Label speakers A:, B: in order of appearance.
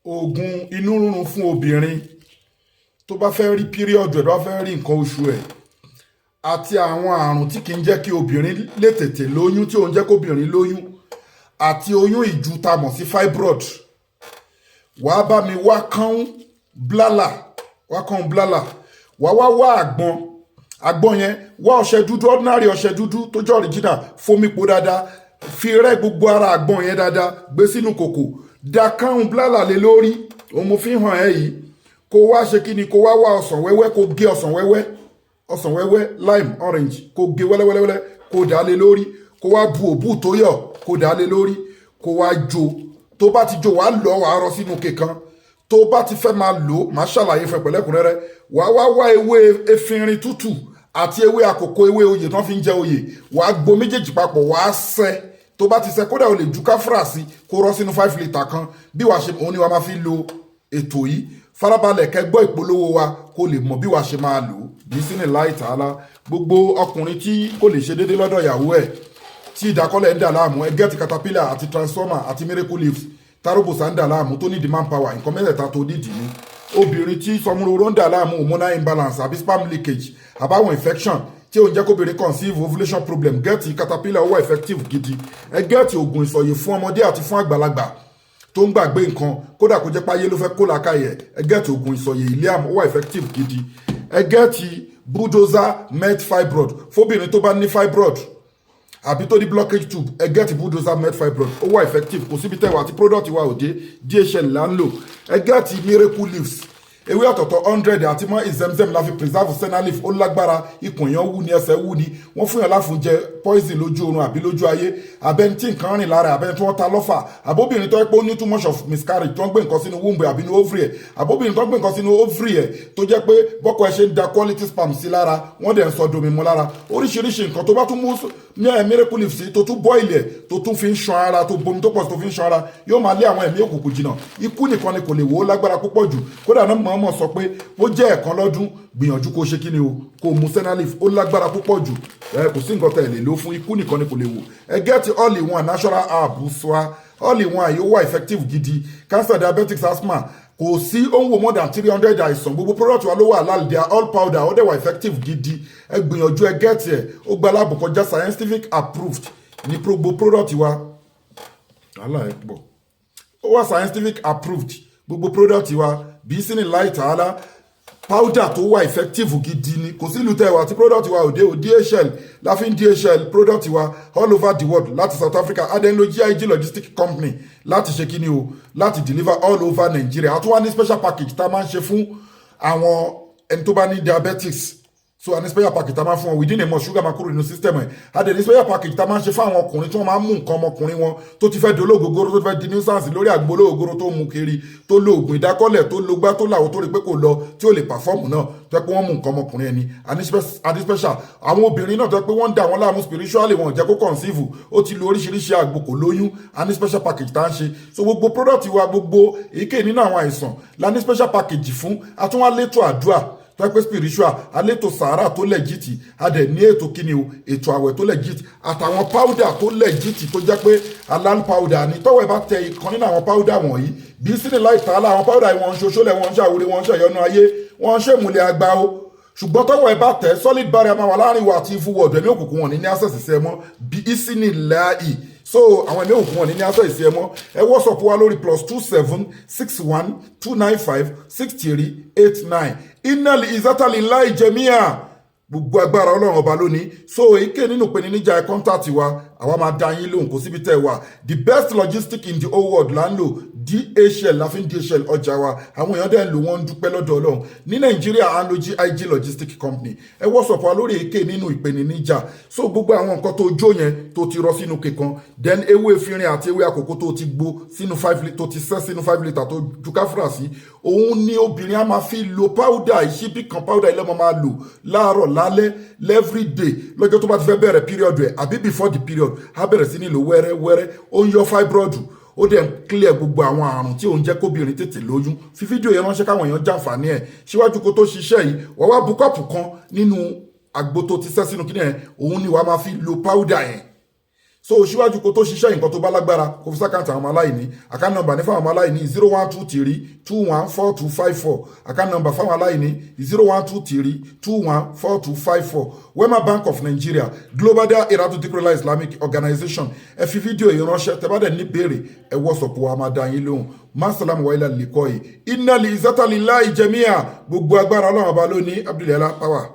A: oògùn inú rírun fún obìnrin tó bá fẹ́ rí píríọ̀dù ẹ̀ tó bá fẹ́ rí nǹkan oṣù ẹ̀ àti àwọn àrùn tí kì í jẹ́ kí obìnrin lè tètè lóyún tí ò ń jẹ́ kóbìnrin lóyún àti oyún ìju tá mọ̀ sí fibroid wàá bá mi wá kán blálà wàá wá àgbọn yẹn wá ọṣẹ dúdú ordinary ọṣẹ dúdú tó jẹ́ original fomi po dáadáa fi rẹ́ gbogbo ara àgbọn yẹn dáadáa gbé sínú kòkò da kán blálà lé lórí òun mo fi hàn ẹ́ yìí kó wá ṣe kí ni kó wá ọsàn wẹ́wẹ́ kó gé ọsàn wẹ́wẹ́ lime orange kó gé wẹ́lẹ́wẹ́lẹ́ kó dà á lé lórí kó wá bu òbú tó yọ̀ kó dà á lé lórí kó wá jó tó bá ti jó wàá lọ wàá rọ sínú kékan tó bá ti fẹ́ máa lò máa ṣàlàyé fún ẹ pẹ̀lẹ́kùnrẹ́rẹ́ wàá wá ewé efinrin tútù àti ewé àkókò ewé oyè tán fi ń jẹ oyè wàá gbo méjèèjì papọ̀ wàá ṣẹ́ tó bá ti ṣẹ́ kódà o lè ju káfúrà sí kó rọ sínú 5 litre kan bí wàá ṣe òun ni wàá máa fi lo ètò yìí farabalẹ̀ kẹgbọ́ ìpolówó wa kó lè mọ̀ bí wàá ṣe máa lò bí sínú láì tààlà gbogbo ọkùnrin tí kò lè ṣe déédéé lọ́dọ̀ ìyàwó ẹ̀ tí ìdákọ́lẹ̀ ń dà láàmú ẹ gẹ́ẹ̀tì caterpillar àti transformer àti miracle leaves tarobosa ń dà láàmú tó ní demand power nǹkan mẹ́tẹ̀ẹ̀ta tó nídìí ní obìnrin tí sọmúróró ń dà láàmú hormonal imbalance àbí sperm leakage àbáwọn infection tí ó ń jẹ́ kóbìnrin conceive ovulation problem gẹ́ẹ̀tì caterpillar ó wà effective gidi ẹ gẹ́ẹ̀tì oògùn ìsọ̀yè fún ọmọdé àti fún àgbàlagbà tó ń gbàgbé nǹkan kódà kó jẹ́ páyé ló fẹ́ kó làákàyè ẹ gẹ́ẹ̀tì oògùn ìsọ̀yè Iliam ó wà effective gidi ẹ gẹ́ẹ̀tì bulldozer met fibroid fóbìnrin tó bá ní fibroid àbí tó ní blockage tube ẹ gẹ́ẹ̀tì bulldozer met fibroid ó wà effective kò síbi tẹ́wọ̀ àti product wa òde DHL là ń lò ẹ gẹ́ẹ̀tì miracle leaves ewé ọ̀tọ̀tọ̀ 100 àti mọ́ ìzẹ́mzẹ́m la fi preserve senna leaf ó lágbára ikùn èèyàn wú ni ẹsẹ̀ wú ni wọ́n fún yàn láfúnjẹ poison lójú oorun àbí lójú ayé abẹ́ni tí nǹkan rìn lára abẹ́ni tí wọ́n ta lọ́fà àbóbìnrin tó yẹ pé ó ní too much of miscarriage tó ń gbé nǹkan sínú womb àbí ní ovary ẹ̀ àbóbìnrin tó ń gbé nǹkan sínú ovary ẹ̀ tó jẹ́ pé bọ́kọ ẹ̀ ṣe ń da quality sperm sí lára wọ́n dẹ̀ ń sọ domi mu lára oríṣiríṣi nǹkan tó bá tún mú ní miracle leaf sí tó tún boil ẹ̀ tó tún fi ń ṣan ara tó bomi tó pọ̀ sí tó fi ń ṣan ara yóò máa lé àwọn ẹ̀mí òkùnkùn jìnnà ikú nìkan ni kò lè wò ó lágbára púpọ̀ jù kódà náà mọ̀ sọ pé ó jẹ́ ẹ̀kan lọ́dún gbìyànjú kó ṣe kí ni o kó mu senna leaf ó lágbára púpọ̀ jù kò sí nǹkan tẹ̀ lè lò fún ikú nìkan ni kò lè wò ẹ gẹ́ẹ̀tì all in one natural herb swa all in one yóò wà effective gidi cancer diabetics asthma kò sí ó ń wo more than 300 àìsàn gbogbo product wa ló wà láàlì they are all powder ó dẹ̀ wà effective gidi ẹ gbìyànjú ẹ gẹ́ẹ̀tì ẹ ó gba aláàbò kọjá scientific approved ní gbogbo product wa aláìpọ̀ ó wà scientific approved gbogbo product wa bí sí ní láì tààlà powder tó wà effective gidi ni kò sí ìlú tẹ̀wá tí product wa òde ò DHL láfin DHL product wa all over the world láti South Africa adenlo GIG logistic company láti ṣe kíni o láti deliver all over Nigeria àtúwá ní special package tá a máa ń ṣe fún àwọn ẹni tó bá ní diabetics so a ní special package tá a máa fún wọn within a month sugar máa kúrò nínú system ẹ̀ a dẹ̀ ní special package tá a máa ń ṣe fún àwọn ọkùnrin tí wọ́n máa ń mú nǹkan ọmọkùnrin wọn tó ti fẹ́ di olóògógóró tó ti fẹ́ di nuisance lórí àgbo olóògógóró tó mú kiri tó lo oògùn ìdákọ́lẹ̀ tó lo gbá tó làwọ̀ tó rí pé kò lọ tí ò lè pàfọ́ọ̀mù náà tó yẹ pé wọ́n mú nǹkan ọmọkùnrin ẹni a ní special àwọn obìnrin náà tó yẹ pé wọ́n ń dà wọ́n láàmú spiritually wọn jẹ́ kó conceive ó ti lo oríṣiríṣi àgbo kò lóyún a ní special package tá a ń ṣe so gbogbo product wa gbogbo èyíkéyìí nínú àwọn àìsàn la ní special package fún àtúnwálétò àdúrà tó pé spiritual alétò sàárà tó lẹ́jìtì adẹ̀ ní ètò kíni o ètò àwẹ̀ tó lẹ́jìtì àtàwọn powder tó lẹ́jìtì tó jẹ́ pé halal powder ni tọ́wọ́ ẹ bá tẹ ìkan nínú àwọn powder wọ̀nyí bí sínú láì tààlà àwọn powder wọn ń ṣoṣólẹ̀ wọn ń ṣàwúrí wọn ń ṣàyọnu ayé wọn ń ṣèmùlẹ̀ àgbà o ṣùgbọ́n tọ́wọ́ ẹ bá tẹ solid barrier máa wà láàrin wa àti ìfúwọ́ ẹ̀mí òkùnkùn wọn ní access sí ẹ mọ́ bí ìsínì láì so àwọn ẹ̀mí òkùnkùn wọn ní access sí ẹ mọ́ ẹ WhatsApp wa lórí +2761295638 inali izatali ńlá ìjẹmíà gbogbo agbára ọlọ́run ọba lónìí so èké nínú pé níjà ẹ kọ́ńtàtì wa àwa máa dá yín lóhùn kó síbi tẹ́ wà the best logistic in the whole world là ń lò DHL láfin DHL ọjà wa àwọn èèyàn dẹ̀ ń lò wọ́n ń dúpẹ́ lọ́dọ̀ ọlọ́run ní nàìjíríà à ń lo GIG logistic company ẹ WhatsApp wa lórí èké nínú ìpèníjà so gbogbo àwọn nǹkan tó jó yẹn tó ti rọ sínú kíkan then ewé efinrin àti ewé àkókò tó ti gbó sínú 5 litre tó ti sẹ́ sínú 5 litre tó ju káfíra sí òun ni obìnrin á máa fi lo powder ìṣíbí kan powder ilé ọmọ máa lò láàárọ̀ lálẹ́ every day lọ́jọ́ tó bá ti fẹ́ bẹ̀rẹ̀ period ẹ̀ àbí before the period á bẹ̀rẹ̀ sí ní lò wẹ́rẹ́wẹ́rẹ́ ó ń yọ fibroid ó dẹ̀ ń clear gbogbo àwọn àrùn tí ò ń jẹ́ kóbìnrin tètè lóyún fi fídíò yẹn ránṣẹ́ káwọn èèyàn jàǹfààní ẹ̀ síwájú kó tó ṣiṣẹ́ yìí wọ́n wá bu kọ́ọ̀pù kan nínú àgbo tó ti sẹ́ sínú kíní ẹ̀ òun ni wàá máa fi lo powder yẹn so síwájú kó tó ṣiṣẹ́ nǹkan tó bá lágbára kó fi sákàǹtì àwọn ọmọ aláìní account number ní fáwọn ọmọ aláìní 0123214254 account number fáwọn aláìní 0123214254 Wema Bank of Nigeria Global Dahiratu Dhikrlahi Islamic Organization ẹ fi fídíò yìí ránṣẹ́ tẹ́ bá dẹ̀ ní béèrè ẹ WhatsApp wa máa dá yín lóhùn masalamu wa ila liqa'i inna li izzata lillahi jami'a gbogbo agbára Ọlọ́run ọba lónìí Abdullahi power.